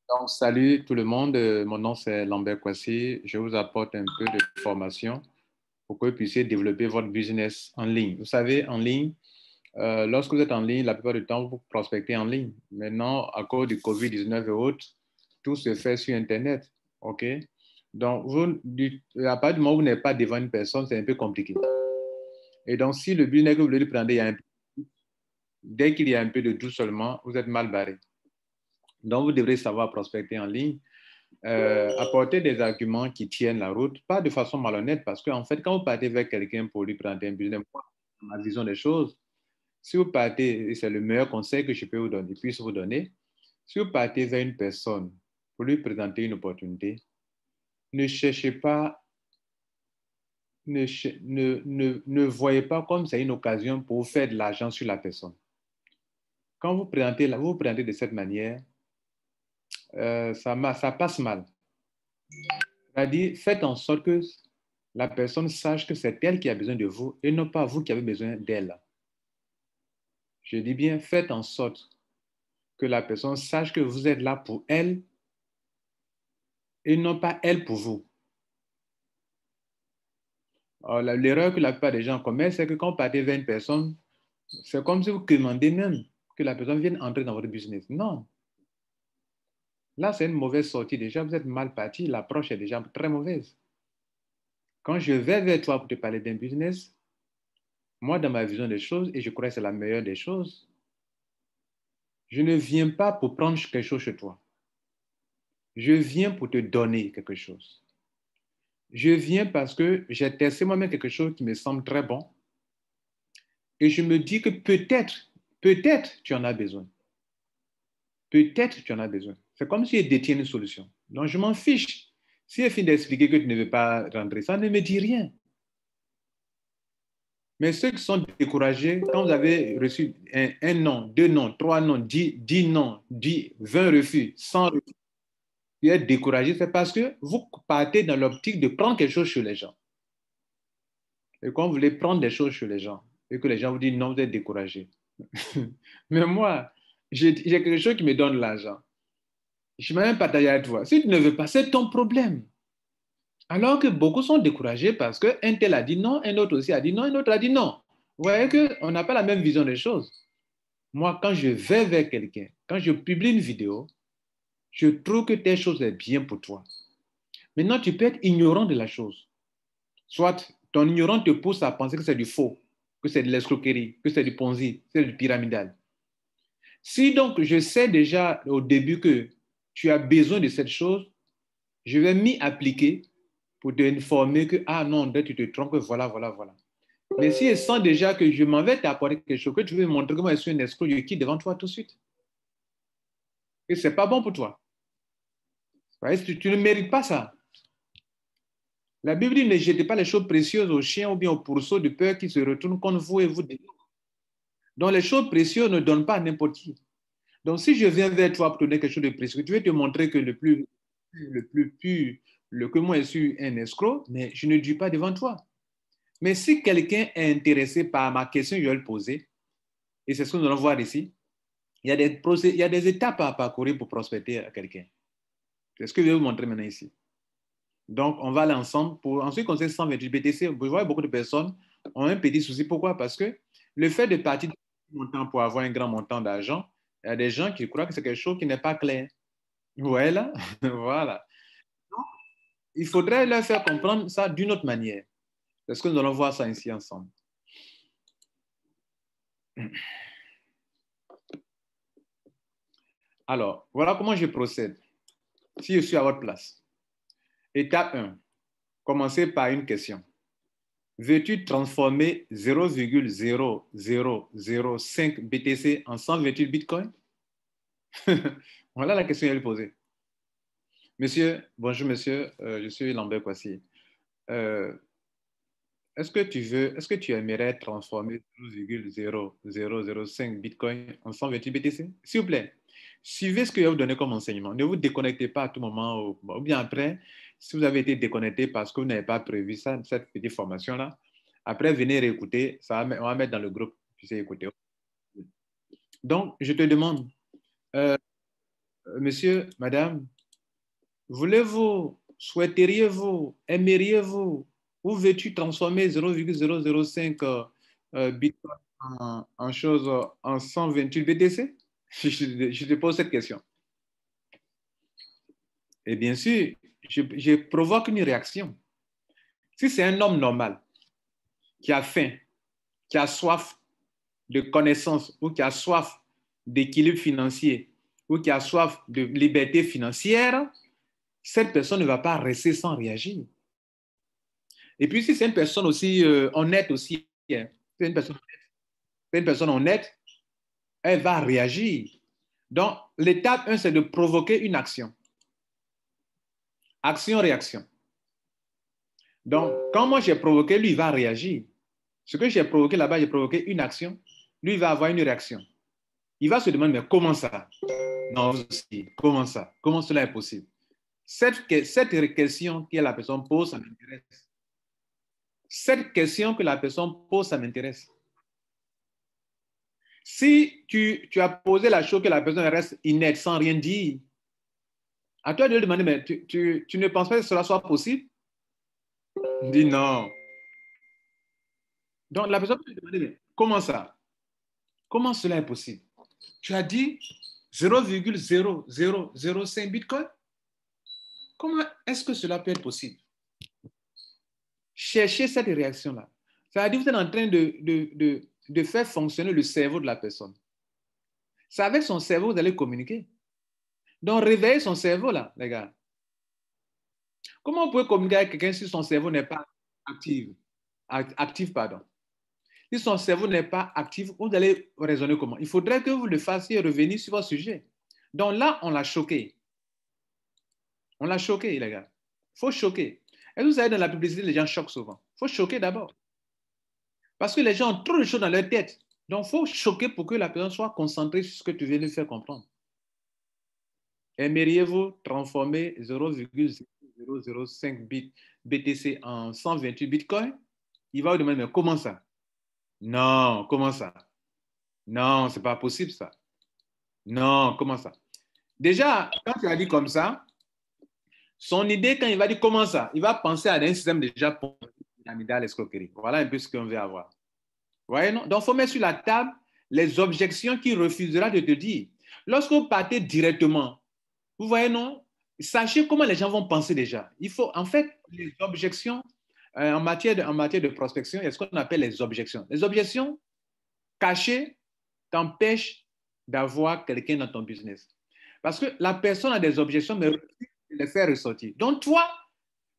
Donc, salut tout le monde. Mon nom c'est Lambert Kwasi. Je vous apporte un peu de formation pour que vous puissiez développer votre business en ligne. Vous savez, en ligne, lorsque vous êtes en ligne, la plupart du temps, vous prospectez en ligne. Maintenant, à cause du COVID-19 et autres, tout se fait sur Internet. OK? Donc, à partir du moment où vous n'êtes pas devant une personne, c'est un peu compliqué. Et donc, si le business que vous voulez prendre, dès qu'il y a un peu de doute seulement, vous êtes mal barré. Donc, vous devrez savoir prospecter en ligne. Apporter des arguments qui tiennent la route, pas de façon malhonnête, parce qu'en fait, quand vous partez vers quelqu'un pour lui prendre un business, ma vision des choses, si vous partez, et c'est le meilleur conseil que je peux vous donner, puisse vous donner, si vous partez vers une personne pour lui présenter une opportunité, ne cherchez pas, ne voyez pas comme c'est une occasion pour vous faire de l'argent sur la personne. Quand vous présentez de cette manière, ça passe mal. C'est-à-dire, faites en sorte que la personne sache que c'est elle qui a besoin de vous et non pas vous qui avez besoin d'elle. Je dis bien, faites en sorte que la personne sache que vous êtes là pour elle et non pas elle pour vous. L'erreur que la plupart des gens commettent, c'est que quand vous partez vers une personne, c'est comme si vous demandez même que la personne vienne entrer dans votre business. Non. Là, c'est une mauvaise sortie. Déjà, vous êtes mal parti. L'approche est déjà très mauvaise. Quand je vais vers toi pour te parler d'un business, moi, dans ma vision des choses, et je crois que c'est la meilleure des choses, je ne viens pas pour prendre quelque chose chez toi. Je viens pour te donner quelque chose. Je viens parce que j'ai testé moi-même quelque chose qui me semble très bon et je me dis que peut-être tu en as besoin. Peut-être tu en as besoin. C'est comme si je détiens une solution. Donc je m'en fiche. Si elle finit d'expliquer que tu ne veux pas rentrer, ça ne me dit rien. Mais ceux qui sont découragés, quand vous avez reçu un non, deux non, trois non, 10 non, 20 refus, 100 refus, vous êtes découragé, c'est parce que vous partez dans l'optique de prendre quelque chose chez les gens. Et quand vous voulez prendre des choses chez les gens, et que les gens vous disent non, vous êtes découragé. Mais moi, j'ai quelque chose qui me donne l'argent. Je ne vais même partager avec toi. Si tu ne veux pas, c'est ton problème. Alors que beaucoup sont découragés parce qu'un tel a dit non, un autre aussi a dit non, un autre a dit non. Vous voyez qu'on n'a pas la même vision des choses. Moi, quand je vais vers quelqu'un, quand je publie une vidéo, je trouve que telle chose est bien pour toi. Maintenant, tu peux être ignorant de la chose. Soit ton ignorance te pousse à penser que c'est du faux, que c'est de l'escroquerie, que c'est du ponzi, que c'est du pyramidal. Si donc je sais déjà au début que tu as besoin de cette chose, je vais m'y appliquer pour t'informer que, ah non, tu te trompes, voilà, voilà, voilà. Mais si je sens déjà que je m'en vais t'apporter quelque chose, que tu veux me montrer que moi je suis un escroc, je quitte devant toi tout de suite. Et ce n'est pas bon pour toi. Tu ne mérites pas ça. La Bible dit ne jetez pas les choses précieuses aux chiens ou bien aux pourceaux de peur qui se retournent contre vous et vous dévorent. Donc les choses précieuses ne donnent pas à n'importe qui. Donc si je viens vers toi pour te donner quelque chose de précieux, tu veux te montrer que le plus pur, que moi je suis un escroc, mais je ne dis pas devant toi. Mais si quelqu'un est intéressé par ma question, je vais le poser. Et c'est ce que nous allons voir ici. Il y a des étapes à parcourir pour prospecter à quelqu'un. C'est ce que je vais vous montrer maintenant ici. Donc, on va aller ensemble. En ce qui concerne 128 BTC, vous voyez beaucoup de personnes ont un petit souci. Pourquoi? Parce que le fait de partir de montant pour avoir un grand montant d'argent, il y a des gens qui croient que c'est quelque chose qui n'est pas clair. Voilà. Voilà. Donc, il faudrait leur faire comprendre ça d'une autre manière. Est-ce que nous allons voir ça ici ensemble? Alors, voilà comment je procède. Si je suis à votre place. Étape 1. Commencez par une question. Veux-tu transformer 0,0005 BTC en 128 Bitcoin? Voilà la question que je vais poser. Monsieur, bonjour monsieur, je suis Lambert Kwasi. Euh, est-ce que tu aimerais transformer 0,0005 Bitcoin en 128 BTC? S'il vous plaît, suivez ce que je vais vous donner comme enseignement. Ne vous déconnectez pas à tout moment ou bien après, si vous avez été déconnecté parce que vous n'avez pas prévu ça, cette petite formation-là, après, venez réécouter, on va mettre dans le groupe, tu sais écouter. Donc, je te demande, euh, Monsieur, madame, voulez-vous, souhaiteriez-vous, aimeriez-vous, ou veux-tu transformer 0,005 Bitcoin en chose, en 128 BTC? Je te pose cette question. Et bien sûr, je provoque une réaction. Si c'est un homme normal qui a faim, qui a soif de connaissances ou qui a soif d'équilibre financier ou qui a soif de liberté financière, cette personne ne va pas rester sans réagir. Et puis, si c'est une personne aussi honnête aussi, hein, c'est une personne honnête, elle va réagir. Donc, l'étape 1, c'est de provoquer une action. Action-réaction. Donc, quand moi j'ai provoqué, lui, il va réagir. Ce que j'ai provoqué là-bas, j'ai provoqué une action. Lui, il va avoir une réaction. Il va se demander, mais comment ça? Non, comment ça? Comment cela est possible? Cette question que la personne pose, ça m'intéresse. Cette question que la personne pose, ça m'intéresse. Si tu as posé la chose que la personne reste inerte sans rien dire, à toi de lui demander, mais tu ne penses pas que cela soit possible? Il dit non. Donc la personne peut te demander, mais comment ça? Comment cela est possible? Tu as dit 0,0005 Bitcoin? Comment est-ce que cela peut être possible? Cherchez cette réaction-là. Ça veut dire que vous êtes en train de faire fonctionner le cerveau de la personne. C'est avec son cerveau que vous allez communiquer. Donc, réveillez son cerveau, là, les gars. Comment on peut communiquer avec quelqu'un si son cerveau n'est pas actif? Actif, pardon. Si son cerveau n'est pas actif, vous allez raisonner comment? Il faudrait que vous le fassiez revenir sur votre sujet. Donc là, on l'a choqué. On l'a choqué, les gars. Il faut choquer. Et vous savez, dans la publicité, les gens choquent souvent. Il faut choquer d'abord. Parce que les gens ont trop de choses dans leur tête. Donc, il faut choquer pour que la personne soit concentrée sur ce que tu viens de faire comprendre. Aimeriez-vous transformer 0,005 BTC en 128 Bitcoin? Il va vous demander, mais comment ça? Non, comment ça? Non, ce n'est pas possible ça. Non, comment ça? Déjà, quand tu as dit comme ça, son idée, quand il va dire comment ça, il va penser à un système déjà pyramidal, escroquerie. Voilà un peu ce qu'on veut avoir. Vous voyez, non? Donc, il faut mettre sur la table les objections qu'il refusera de te dire. Lorsque vous partez directement, vous voyez, non? Sachez comment les gens vont penser déjà. Il faut, en fait, les objections, en matière de prospection, il y a ce qu'on appelle les objections. Les objections cachées t'empêchent d'avoir quelqu'un dans ton business. Parce que la personne a des objections, mais les faire ressortir. Donc, toi,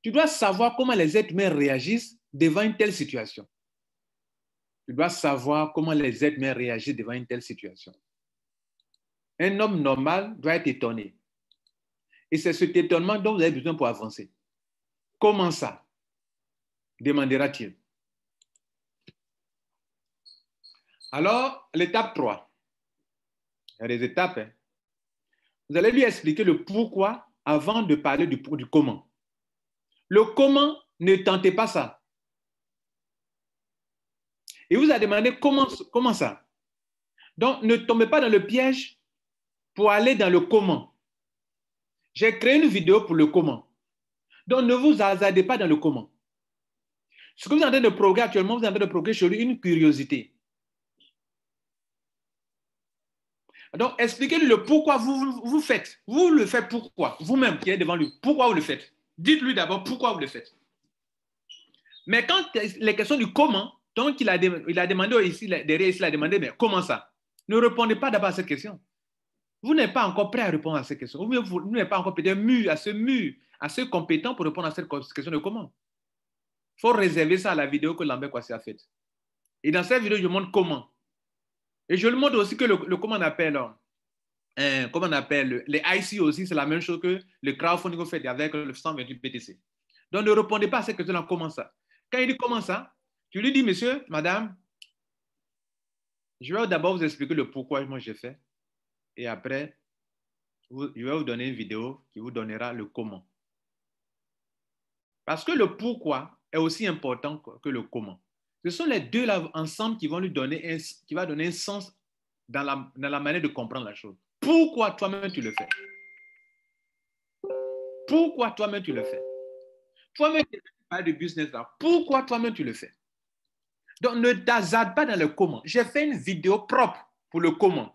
tu dois savoir comment les êtres humains réagissent devant une telle situation. Tu dois savoir comment les êtres humains réagissent devant une telle situation. Un homme normal doit être étonné. Et c'est cet étonnement dont vous avez besoin pour avancer. Comment ça? Demandera-t-il. Alors, l'étape 3. Il y a des étapes. Hein. Vous allez lui expliquer le pourquoi avant de parler du comment. Le comment, ne tentez pas ça. Et vous a demandé comment ça. Donc, ne tombez pas dans le piège pour aller dans le comment. J'ai créé une vidéo pour le comment. Donc, ne vous hasardez pas dans le comment. Ce que vous êtes en train de provoquer actuellement, vous êtes en train de provoquer chez lui une curiosité. Donc, expliquez-lui le pourquoi vous faites. Vous le faites pourquoi? Vous-même qui êtes devant lui, pourquoi vous le faites? Dites-lui d'abord pourquoi vous le faites. Mais quand les questions du comment, donc il a demandé ici, derrière ici, il a demandé, mais comment ça? Ne répondez pas d'abord à cette question. Vous n'êtes pas encore prêt à répondre à cette question. Vous n'êtes pas encore peut-être assez compétent pour répondre à cette question de comment. Il faut réserver ça à la vidéo que Lambert Kwasi a faite. Et dans cette vidéo, je montre comment. Et je lui montre aussi que comment on appelle, les IC aussi, c'est la même chose que le crowdfunding fait avec le 128 BTC. Donc, ne répondez pas à cette question-là, comment ça? Quand il dit comment ça, tu lui dis, monsieur, madame, je vais d'abord vous expliquer le pourquoi moi j'ai fait. Et après, je vais vous donner une vidéo qui vous donnera le comment. Parce que le pourquoi est aussi important que le comment. Ce sont les deux là ensemble qui vont lui donner qui va donner un sens dans la manière de comprendre la chose. Pourquoi toi-même tu le fais? pourquoi toi-même tu le fais. Toi-même, tu parles de business là. Pourquoi toi-même tu le fais. Donc, ne t'hasarde pas dans le comment. J'ai fait une vidéo propre pour le comment.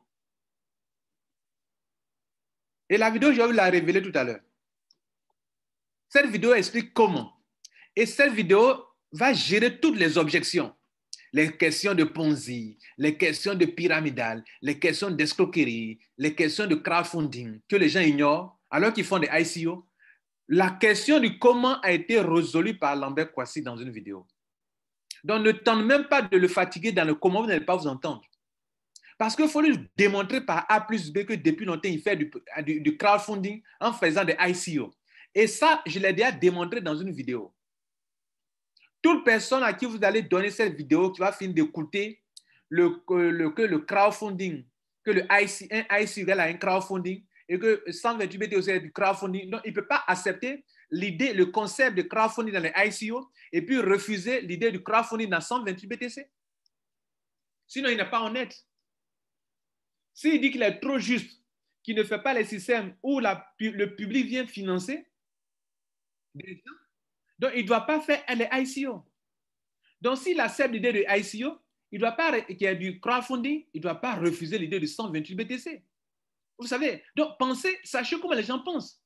Et la vidéo, je vais vous la révéler tout à l'heure. Cette vidéo explique comment. Et cette vidéo va gérer toutes les objections. Les questions de Ponzi, les questions de pyramidal, les questions d'escroquerie, les questions de crowdfunding que les gens ignorent alors qu'ils font des ICO. La question du comment a été résolue par Lambert Kwasi dans une vidéo. Donc, ne tente même pas de le fatiguer dans le comment, vous n'allez pas vous entendre. Parce qu'il faut lui démontrer par A plus B que depuis longtemps, il fait du crowdfunding en faisant des ICO. Et ça, je l'ai déjà démontré dans une vidéo. Toute personne à qui vous allez donner cette vidéo qui va finir d'écouter que le crowdfunding, que le IC, un IC égale à un crowdfunding, et que 128 BTC est du crowdfunding, donc il ne peut pas accepter l'idée, le concept de crowdfunding dans les ICO et puis refuser l'idée du crowdfunding dans 128 BTC. Sinon, il n'est pas honnête. S'il dit qu'il est trop juste, qu'il ne fait pas les systèmes où le public vient financer, donc il ne doit pas faire les ICO. Donc s'il accepte l'idée de ICO, il doit pas, qu'il y a du crowdfunding, il ne doit pas refuser l'idée de 128 BTC. Vous savez, donc pensez, sachez comment les gens pensent.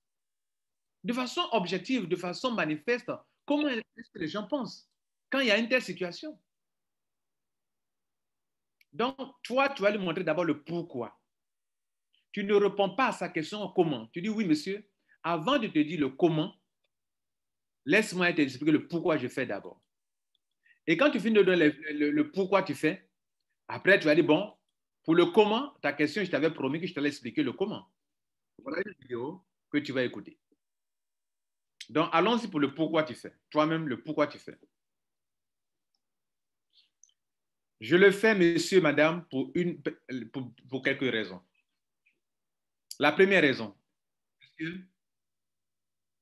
De façon objective, de façon manifeste, comment est-ce que les gens pensent quand il y a une telle situation. Donc, toi, tu vas lui montrer d'abord le pourquoi. Tu ne réponds pas à sa question comment. Tu dis oui, monsieur, avant de te dire le comment, laisse-moi t'expliquer le pourquoi je fais d'abord. Et quand tu finis de donner le pourquoi tu fais, après tu vas dire bon, pour le comment, ta question, je t'avais promis que je t'allais expliquer le comment. Voilà une vidéo que tu vas écouter. Donc, allons-y pour le pourquoi tu fais. Toi-même, le pourquoi tu fais. Je le fais, monsieur, madame, pour quelques raisons. La première raison,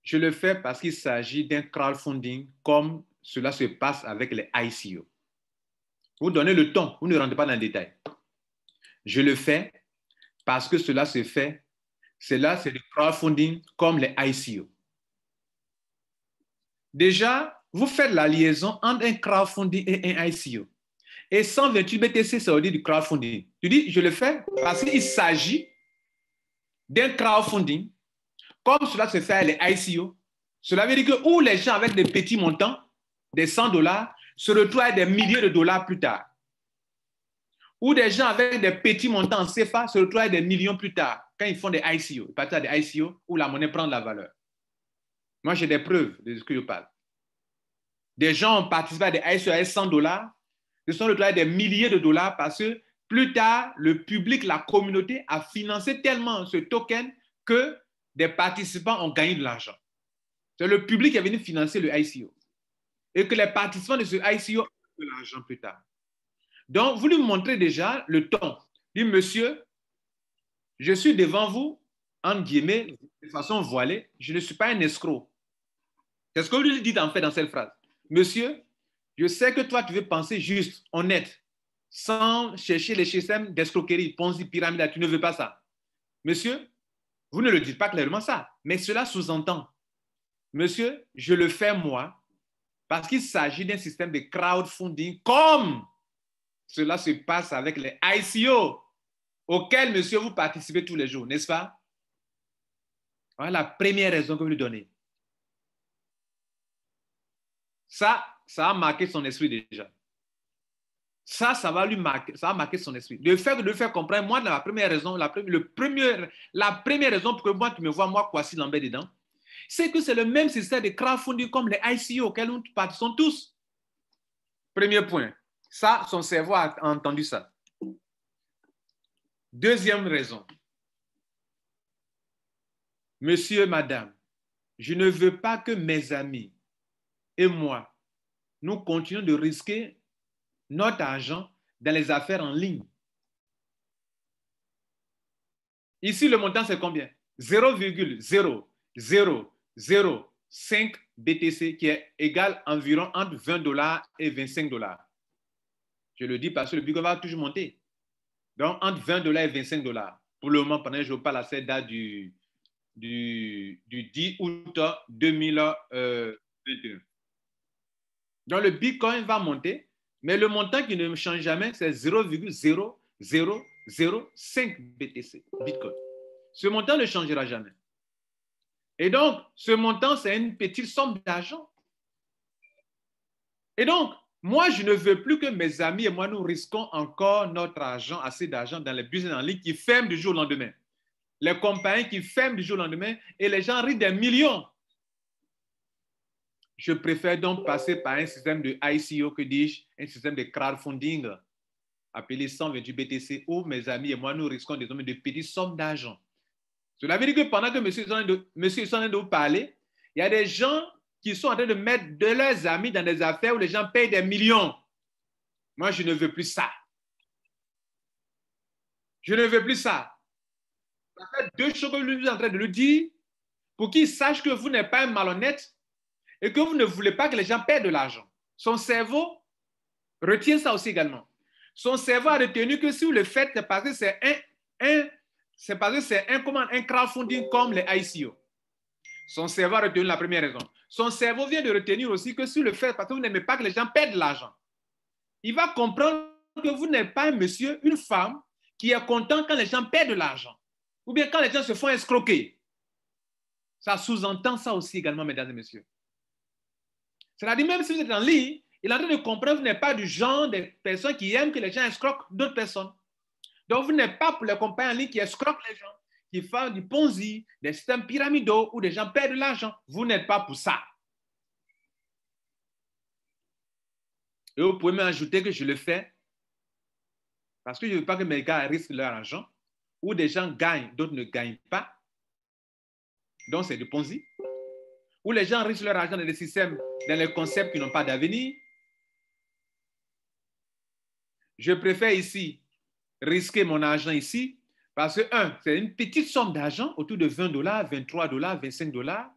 je le fais parce qu'il s'agit d'un crowdfunding comme cela se passe avec les ICO. Vous donnez le ton, vous ne rentrez pas dans le détail. Je le fais parce que cela se fait, cela c'est du crowdfunding comme les ICO. Déjà, vous faites la liaison entre un crowdfunding et un ICO. Et 128 BTC, c'est au dit du crowdfunding. Tu dis, je le fais parce qu'il s'agit d'un crowdfunding, comme cela se fait avec les ICO. Cela veut dire que où les gens avec des petits montants, des $100, se retrouvent avec des milliers de dollars plus tard. Ou des gens avec des petits montants en CFA se retrouvent avec des millions plus tard, quand ils font des ICO. Ils partent à des ICO où la monnaie prend de la valeur. Moi, j'ai des preuves de ce que je parle. Des gens ont participé à des ICO à $100, se sont retrouvés avec des milliers de dollars parce que plus tard, le public, la communauté a financé tellement ce token que des participants ont gagné de l'argent. C'est le public qui est venu financer le ICO. Et que les participants de ce ICO ont de l'argent plus tard. Donc, vous lui montrez déjà le ton. Dit, monsieur, je suis devant vous, entre guillemets, de façon voilée, je ne suis pas un escroc. C'est ce que vous lui dites en fait dans cette phrase. Monsieur, je sais que toi, tu veux penser juste, honnête, sans chercher les systèmes d'escroquerie, Ponzi, pyramide, tu ne veux pas ça. Monsieur, vous ne le dites pas clairement ça, mais cela sous-entend. Monsieur, je le fais moi, parce qu'il s'agit d'un système de crowdfunding comme cela se passe avec les ICO, auxquels, monsieur, vous participez tous les jours, n'est-ce pas? Voilà la première raison que vous lui donnez. Ça a marqué son esprit déjà. Ça va lui marquer, ça va marquer son esprit. De le faire comprendre, moi, la première raison, la première raison pour que moi, tu me vois, moi, Kwasi Lambert dedans, c'est que c'est le même système de crowdfunding comme les ICO auxquels nous participons tous. Premier point. Ça, son cerveau a entendu ça. Deuxième raison. Monsieur, madame, je ne veux pas que mes amis et moi, nous continuions de risquer notre argent dans les affaires en ligne. Ici, le montant, c'est combien? 0,0005 BTC, qui est égal environ entre $20 et $25. Je le dis parce que le Bitcoin va toujours monter. Donc, entre $20 et $25. Pour le moment, pendant que je parle à cette date du du 10 août 2021. Donc, le Bitcoin va monter, mais le montant qui ne change jamais, c'est 0,0005 BTC, Bitcoin. Ce montant ne changera jamais. Et donc, ce montant, c'est une petite somme d'argent. Et donc, moi, je ne veux plus que mes amis et moi, nous risquons encore notre argent, assez d'argent dans les business en ligne qui ferment du jour au lendemain. Les compagnies qui ferment du jour au lendemain et les gens risquent des millions. Je préfère donc passer par un système de ICO, que dis-je, un système de crowdfunding appelé 128 BTC où mes amis et moi, nous risquons désormais de petites sommes d'argent. Cela veut dire que pendant que monsieur est en train de vous parler, il y a des gens qui sont en train de mettre de leurs amis dans des affaires où les gens payent des millions. Moi, je ne veux plus ça. Je ne veux plus ça. Ça fait deux choses que nous sommes en train de nous dire pour qu'ils sachent que vous n'êtes pas un malhonnête et que vous ne voulez pas que les gens perdent de l'argent. Son cerveau retient ça aussi également. Son cerveau a retenu que si vous le faites, c'est parce que c'est un crowdfunding comme les ICO. Son cerveau a retenu la première raison. Son cerveau vient de retenir aussi que si vous le faites parce que vous n'aimez pas que les gens perdent de l'argent, il va comprendre que vous n'êtes pas un monsieur, une femme qui est content quand les gens perdent de l'argent ou bien quand les gens se font escroquer. Ça sous-entend ça aussi également, mesdames et messieurs. C'est-à-dire, même si vous êtes en ligne, il est en train de comprendre que vous n'êtes pas du genre de personnes qui aiment que les gens escroquent d'autres personnes. Donc, vous n'êtes pas pour les compagnies en ligne qui escroquent les gens, qui font du Ponzi, des systèmes pyramidaux où des gens perdent de l'argent. Vous n'êtes pas pour ça. Et vous pouvez m'ajouter que je le fais parce que je ne veux pas que mes gars risquent leur argent, où des gens gagnent, d'autres ne gagnent pas. Donc, c'est du Ponzi. Où les gens risquent leur argent dans des systèmes, dans les concepts qui n'ont pas d'avenir. Je préfère ici risquer mon argent ici parce que, un, c'est une petite somme d'argent autour de $20, $23, $25.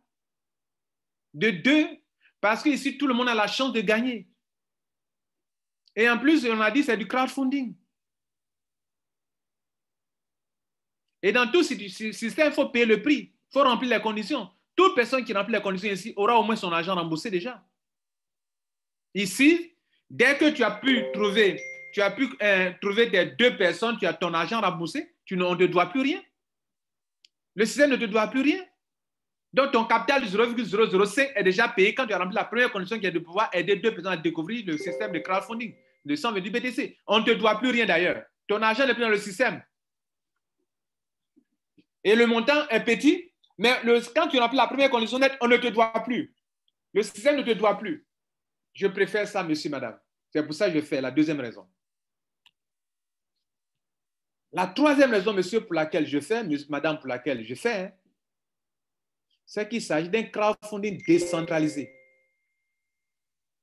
De deux, parce que ici, tout le monde a la chance de gagner. Et en plus, on a dit c'est du crowdfunding. Et dans tout système, il faut payer le prix, il faut remplir les conditions. Toute personne qui remplit les conditions ici aura au moins son argent remboursé déjà. Ici, dès que tu as pu trouver tes deux personnes, tu as ton argent remboursé, on ne te doit plus rien. Le système ne te doit plus rien. Donc, ton capital de 0,005 est déjà payé quand tu as rempli la première condition qui est de pouvoir aider deux personnes à découvrir le système de crowdfunding, de 120 BTC. On ne te doit plus rien d'ailleurs. Ton argent n'est plus dans le système. Et le montant est petit, mais quand tu remplis la première condition nette, on ne te doit plus. Le système ne te doit plus. Je préfère ça, monsieur, madame. C'est pour ça que je fais la deuxième raison. La troisième raison, monsieur, pour laquelle je fais, madame, pour laquelle je fais, c'est qu'il s'agit d'un crowdfunding décentralisé.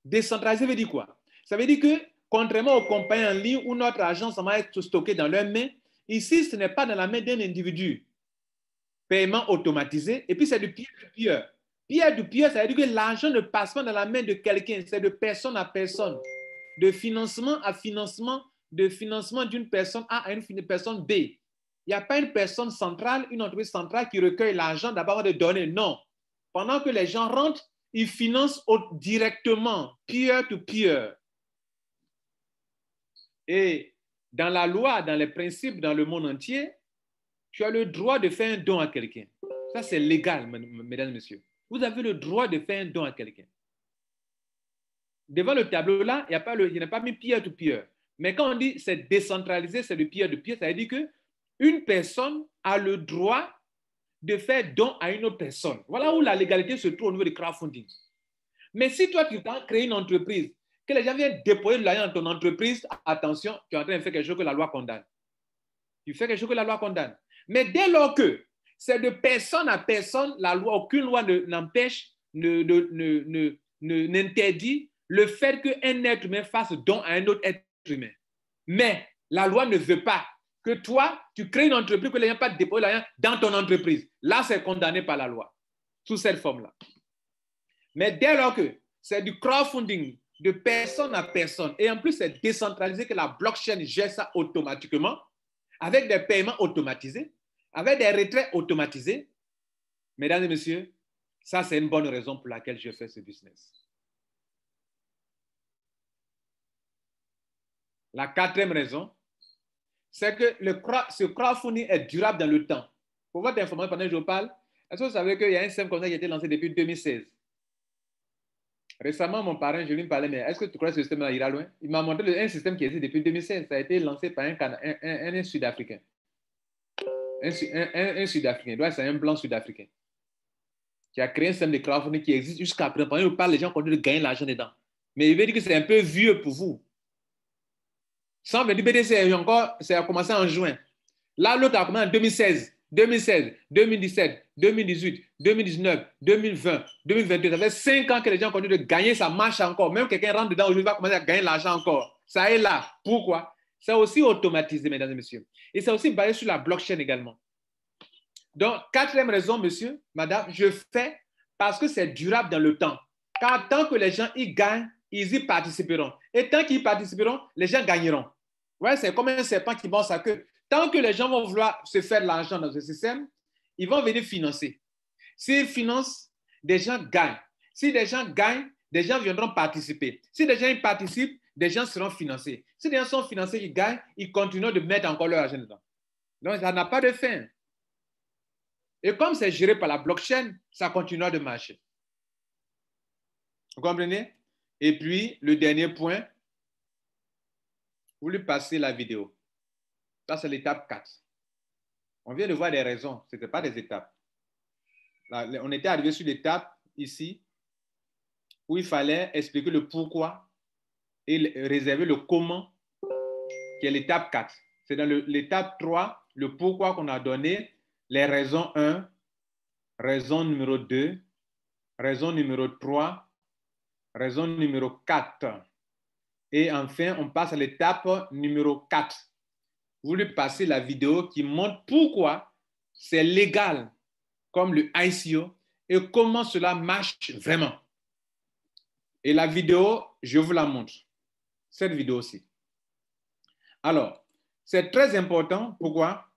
Décentralisé veut dire quoi? Ça veut dire que, contrairement aux compagnies en ligne où notre argent va être stocké dans leurs mains, ici, ce n'est pas dans la main d'un individu. Paiement automatisé, et puis c'est du peer-to-peer. Peer-to-peer, ça veut dire que l'argent ne passe pas dans la main de quelqu'un, c'est de personne à personne, de financement à financement, de financement d'une personne A à une personne B. Il n'y a pas une personne centrale, une entreprise centrale qui recueille l'argent d'abord de donner. Non. Pendant que les gens rentrent, ils financent directement, peer-to-peer. Et dans la loi, dans les principes, dans le monde entier, tu as le droit de faire un don à quelqu'un. Ça, c'est légal, mesdames et messieurs. Vous avez le droit de faire un don à quelqu'un. Devant le tableau là, il n'y a pas mis peer-to-peer. Mais quand on dit c'est décentralisé, c'est du peer-to-peer, ça veut dire qu'une personne a le droit de faire don à une autre personne. Voilà où la légalité se trouve au niveau du crowdfunding. Mais si toi, tu as créé une entreprise, que les gens viennent déposer de l'argent dans ton entreprise, attention, tu es en train de faire quelque chose que la loi condamne. Tu fais quelque chose que la loi condamne. Mais dès lors que c'est de personne à personne, la loi, aucune loi n'empêche, n'interdit le fait qu'un être humain fasse don à un autre être humain. Mais la loi ne veut pas que toi, tu crées une entreprise, que les gens pas déposer l'argent dans ton entreprise. Là, c'est condamné par la loi, sous cette forme-là. Mais dès lors que c'est du crowdfunding de personne à personne, et en plus, c'est décentralisé, que la blockchain gère ça automatiquement, avec des paiements automatisés, avec des retraits automatisés, Mesdames et messieurs, ça, c'est une bonne raison pour laquelle je fais ce business. La quatrième raison, c'est que ce crowdfunding est durable dans le temps. Pour votre information, pendant que je vous parle, est-ce que vous savez qu'il y a un système comme ça qui a été lancé depuis 2016? Récemment, mon parrain, je lui parlais, mais est-ce que tu crois que ce système-là ira loin? Il m'a montré un système qui existe depuis 2016. Ça a été lancé par un Sud-Africain. Un Sud-Africain, c'est un blanc Sud-Africain qui a créé un système de crowdfunding qui existe jusqu'à présent. Pendant que je parle, les gens continuent de gagner l'argent dedans. Mais il veut dire que c'est un peu vieux pour vous. Sans me dire, BTC, ça a commencé en juin. Là, l'autre a commencé en 2016, 2017, 2018, 2019, 2020, 2022. Ça fait 5 ans que les gens continuent de gagner, ça marche encore. Même quelqu'un rentre dedans aujourd'hui, va commencer à gagner l'argent encore. Ça est là. Pourquoi? C'est aussi automatisé, mesdames et messieurs. Et c'est aussi basé sur la blockchain également. Donc, quatrième raison, monsieur, madame, je fais parce que c'est durable dans le temps. Car tant que les gens y gagnent, ils y participeront. Et tant qu'ils y participeront, les gens gagneront. Ouais, c'est comme un serpent qui mord sa queue. Tant que les gens vont vouloir se faire de l'argent dans ce système, ils vont venir financer. S'ils financent, des gens gagnent. Si des gens gagnent, des gens viendront participer. Si des gens y participent, des gens seront financés. Si des gens sont financés, ils gagnent, ils continuent de mettre encore leur argent dedans. Donc, ça n'a pas de fin. Et comme c'est géré par la blockchain, ça continuera de marcher. Vous comprenez? Et puis, le dernier point, vous lui passez la vidéo. Ça, c'est l'étape 4. On vient de voir des raisons, ce n'était pas des étapes. Là, on était arrivé sur l'étape ici, où il fallait expliquer le pourquoi et réserver le comment, qui est l'étape 4. C'est dans l'étape 3, le pourquoi qu'on a donné, les raisons 1, raison numéro 2, raison numéro 3, raison numéro 4. Et enfin, on passe à l'étape numéro 4. Vous lui passez la vidéo qui montre pourquoi c'est légal comme le ICO et comment cela marche vraiment. Et la vidéo, je vous la montre. Cette vidéo aussi. Alors, c'est très important. Pourquoi?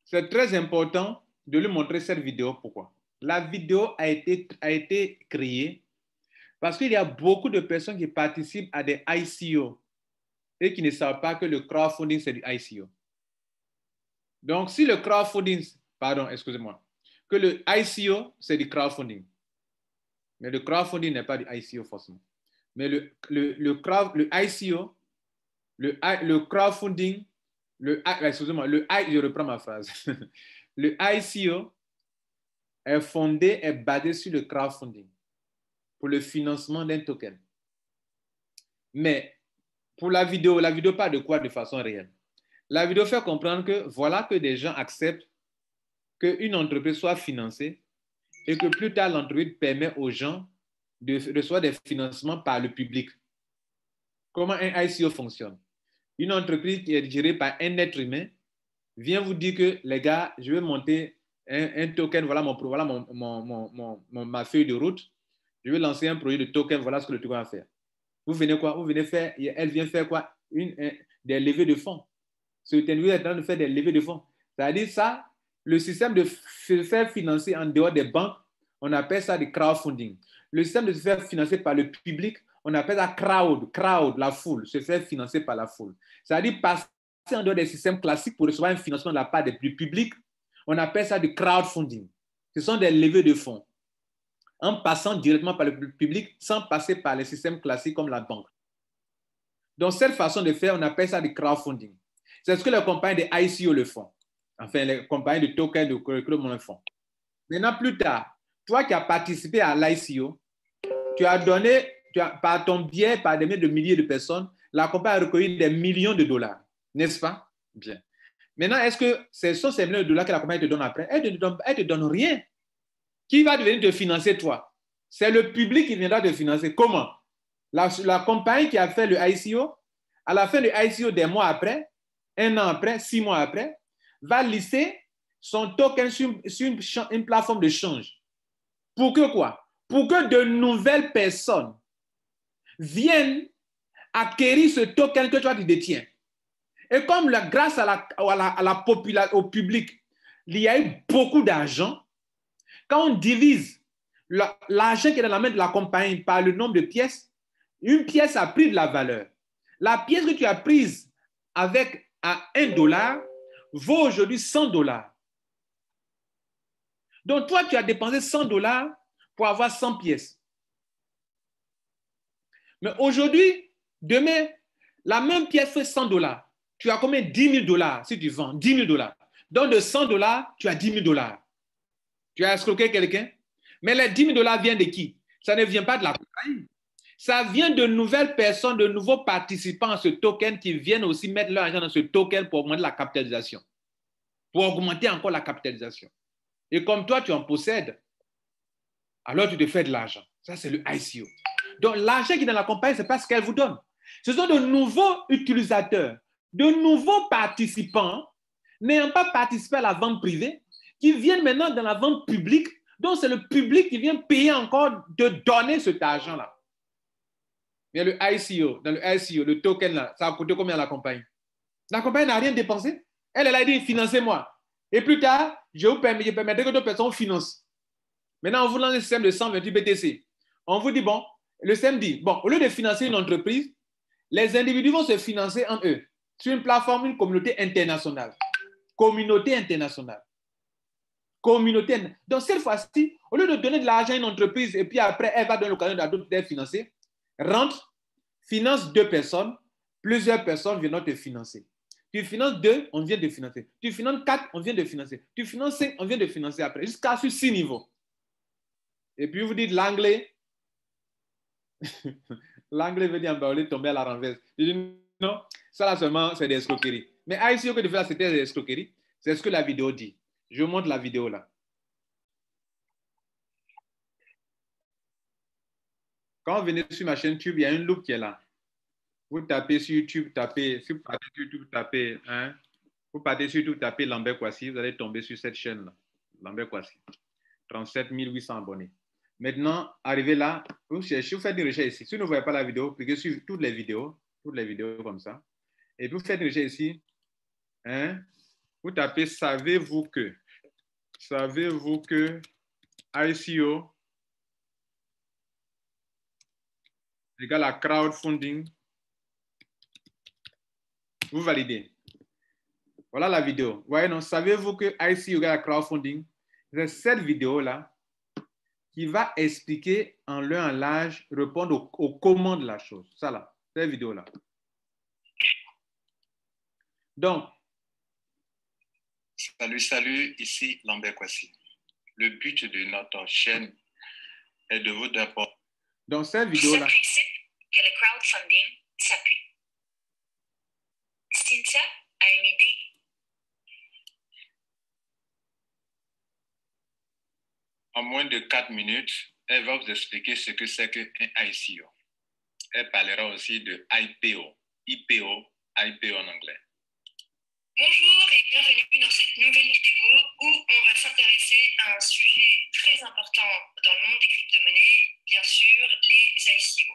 C'est très important de lui montrer cette vidéo. Pourquoi? La vidéo a été créée parce qu'il y a beaucoup de personnes qui participent à des ICO et qui ne savent pas que le crowdfunding, c'est du ICO. Donc, si le crowdfunding, pardon, excusez-moi, que le ICO, c'est du crowdfunding. Mais le crowdfunding n'est pas du ICO forcément. Mais le ICO, le crowdfunding, excusez-moi, je reprends ma phrase. Le ICO est basé sur le crowdfunding pour le financement d'un token. Mais pour la vidéo parle de quoi de façon réelle? La vidéo fait comprendre que voilà que des gens acceptent qu'une entreprise soit financée et que plus tard, l'entreprise permet aux gens de recevoir des financements par le public. Comment un ICO fonctionne? Une entreprise qui est gérée par un être humain vient vous dire que, les gars, je vais monter un token, voilà ma feuille de route, je vais lancer un projet de token, voilà ce que le token va faire. Vous venez quoi? Vous venez faire, elle vient faire quoi? Des levées de fonds. Ce TNV est en train de faire des levées de fonds. C'est-à-dire ça, le système de se faire financer en dehors des banques, on appelle ça du crowdfunding. Le système de se faire financer par le public, on appelle ça crowd, la foule, se faire financer par la foule. C'est-à-dire passer en dehors des systèmes classiques pour recevoir un financement de la part du public, on appelle ça du crowdfunding. Ce sont des levées de fonds en passant directement par le public sans passer par les systèmes classiques comme la banque. Donc, cette façon de faire, on appelle ça du crowdfunding. C'est ce que les compagnies de ICO le font. Enfin, les compagnies de tokens de crypto-monnaie le font. Maintenant, plus tard, toi qui as participé à l'ICO, par ton biais, par des milliers de personnes, la compagnie a recueilli des millions de dollars. N'est-ce pas? Bien. Maintenant, est-ce que ce sont ces millions de dollars que la compagnie te donne après? Elle ne te donne rien. Qui va venir te financer, toi? C'est le public qui viendra te financer. Comment? La compagnie qui a fait le ICO, à la fin du ICO, des mois après, 1 an après, 6 mois après, va lister son token sur une plateforme de change. Pour que quoi? Pour que de nouvelles personnes viennent acquérir ce token que toi tu détiens. Et comme grâce au public, il y a eu beaucoup d'argent. Quand on divise l'argent qui est dans la main de la compagnie par le nombre de pièces, une pièce a pris de la valeur. La pièce que tu as prise avec à $1 vaut aujourd'hui $100. Donc, toi, tu as dépensé $100 pour avoir 100 pièces. Mais aujourd'hui, demain, la même pièce fait $100. Tu as combien? $10 000 si tu vends, $10 000. Donc, de $100, tu as $10 000. Tu as escroqué quelqu'un. Mais les $10 000 viennent de qui? Ça ne vient pas de la compagnie. Ça vient de nouvelles personnes, de nouveaux participants à ce token qui viennent aussi mettre leur argent dans ce token pour augmenter la capitalisation. Pour augmenter encore la capitalisation. Et comme toi, tu en possèdes, alors tu te fais de l'argent. Ça, c'est le ICO. Donc, l'argent qui est dans la compagnie, ce n'est pas ce qu'elle vous donne. Ce sont de nouveaux utilisateurs, de nouveaux participants n'ayant pas participé à la vente privée, qui viennent maintenant dans la vente publique. Donc, c'est le public qui vient payer encore de donner cet argent-là. Mais le ICO, dans le ICO, le token là, ça a coûté combien à la compagnie? La compagnie n'a rien dépensé. Elle a dit, financez-moi. Et plus tard, je permettrai que d'autres personnes financent. Maintenant, on vous lance un système de 128 BTC. On vous dit, bon, le système dit, bon, au lieu de financer une entreprise, les individus vont se financer en eux, sur une plateforme, une communauté internationale. Communauté internationale. Donc, cette fois-ci, au lieu de donner de l'argent à une entreprise et puis après, elle va donner l'occasion à d'autres d'être financées, rentre, finance 2 personnes, plusieurs personnes viennent te financer. Tu finances 2, on vient de financer. Tu finances 4, on vient de financer. Tu finances 5, on vient de financer après, jusqu'à sur 6 niveaux. Et puis vous dites l'anglais, l'anglais veut dire tomber à la renverse. Je dis non, ça là seulement c'est des escroqueries. Mais ICO que tu fais là, c'était des escroqueries. C'est ce que la vidéo dit. Je vous montre la vidéo là. Quand vous venez sur ma chaîne YouTube, il y a une loupe qui est là. Vous tapez sur YouTube, si vous partez sur YouTube, tapez, vous partez sur YouTube, tapez Lambert Kouassi, vous allez tomber sur cette chaîne-là, Lambert Kouassi, 37 800 abonnés. Maintenant, arrivez là, vous cherchez, vous faites une recherche ici. Si vous ne voyez pas la vidéo, cliquez sur toutes les vidéos comme ça. Et puis vous faites une recherche ici. Vous tapez savez-vous que ICO égale à crowdfunding. Vous validez. Voilà la vidéo. Vous voyez, non? Savez-vous que ICO égale à crowdfunding? C'est cette vidéo-là qui va expliquer en long en large, répondre au comment de la chose. Ça là, cette vidéo-là. Donc. Salut, ici Lambert Kouassi. Le but de notre chaîne est de vous apporter. Donc cette vidéo-là. Ce principe que le crowdfunding s'appuie. Cynthia a une idée. En moins de 4 minutes, elle va vous expliquer ce que c'est qu'un ICO. Elle parlera aussi de IPO en anglais. Bonjour et bienvenue dans cette nouvelle vidéo où on va s'intéresser à un sujet très important dans le monde des crypto-monnaies, bien sûr, les ICO.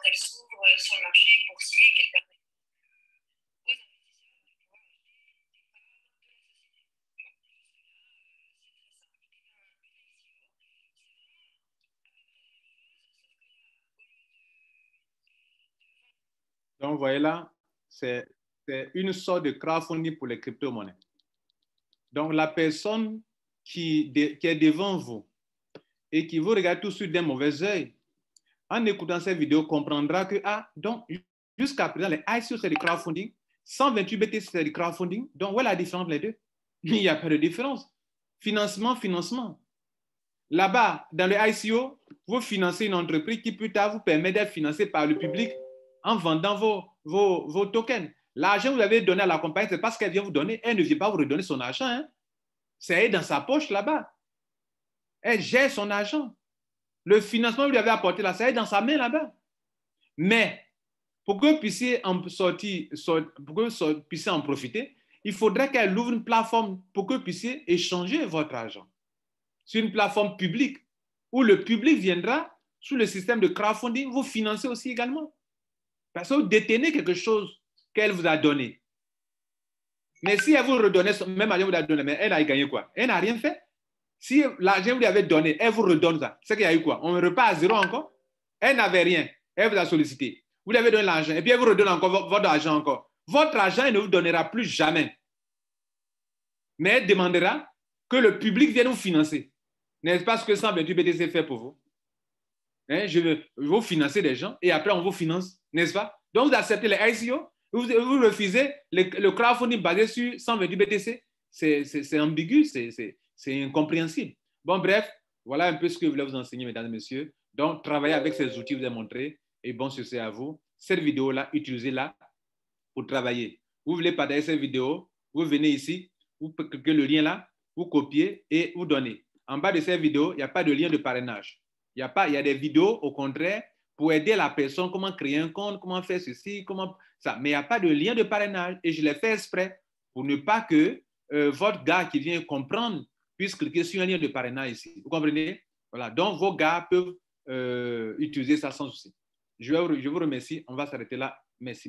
Elle s'ouvre sur le marché boursier et qu'elle permet aux investisseurs de pouvoir acheter des parts de la société. Donc, vous voyez là, c'est une sorte de crowdfunding pour les crypto-monnaies. Donc, la personne qui est devant vous et qui vous regarde tout de suite d'un mauvais œil, en écoutant cette vidéo, comprendra que, donc, jusqu'à présent, les ICO, c'est du crowdfunding, 128 BTC, c'est du crowdfunding. Donc, où est la différence les deux? Il n'y a pas de différence. Financement. Là-bas, dans le ICO, vous financez une entreprise qui plus tard vous permet d'être financée par le public en vendant vos tokens. L'argent que vous avez donné à la compagnie, c'est parce qu'elle vient vous donner. Elle ne vient pas vous redonner son argent. Hein. C'est elle dans sa poche là-bas. Elle gère son argent. Le financement que vous lui avez apporté là, c'est elle dans sa main là-bas. Mais pour que vous puissiez en profiter, il faudrait qu'elle ouvre une plateforme pour que vous puissiez échanger votre argent. C'est une plateforme publique où le public viendra sous le système de crowdfunding vous financer aussi également. Parce que vous détenez quelque chose qu'elle vous a donné. Mais si elle vous redonnait, même l'argent vous l'a donné, mais elle a gagné quoi? Elle n'a rien fait. Si l'argent vous lui avez donné, elle vous redonne ça. C'est qu'il y a eu quoi? On repart à zéro encore. Elle n'avait rien. Elle vous a sollicité. Vous lui avez donné l'argent et puis elle vous redonne encore votre argent encore. Votre argent, elle ne vous donnera plus jamais. Mais elle demandera que le public vienne vous financer. N'est-ce pas ce que 128 BTC fait pour vous? Hein, je veux vous financer des gens et après on vous finance, n'est-ce pas? Donc vous acceptez les ICO, vous refusez le crowdfunding basé sur 128 BTC. C'est ambigu, c'est incompréhensible. Bon, bref, voilà un peu ce que je voulais vous enseigner, mesdames et messieurs. Donc, travaillez avec ces outils que je vous ai montrés et bon succès à vous. Cette vidéo-là, utilisez-la pour travailler. Vous voulez partager cette vidéo, vous venez ici, vous cliquez le lien là, vous copiez et vous donnez. En bas de cette vidéo, il n'y a pas de lien de parrainage. Il y a des vidéos, au contraire, pour aider la personne, comment créer un compte, comment faire ceci, comment ça. Mais il n'y a pas de lien de parrainage et je l'ai fait exprès pour ne pas que votre gars qui vient comprendre puisse cliquer sur un lien de parrainage ici. Vous comprenez? Voilà. Donc, vos gars peuvent utiliser ça sans souci. Je vous remercie. On va s'arrêter là. Merci.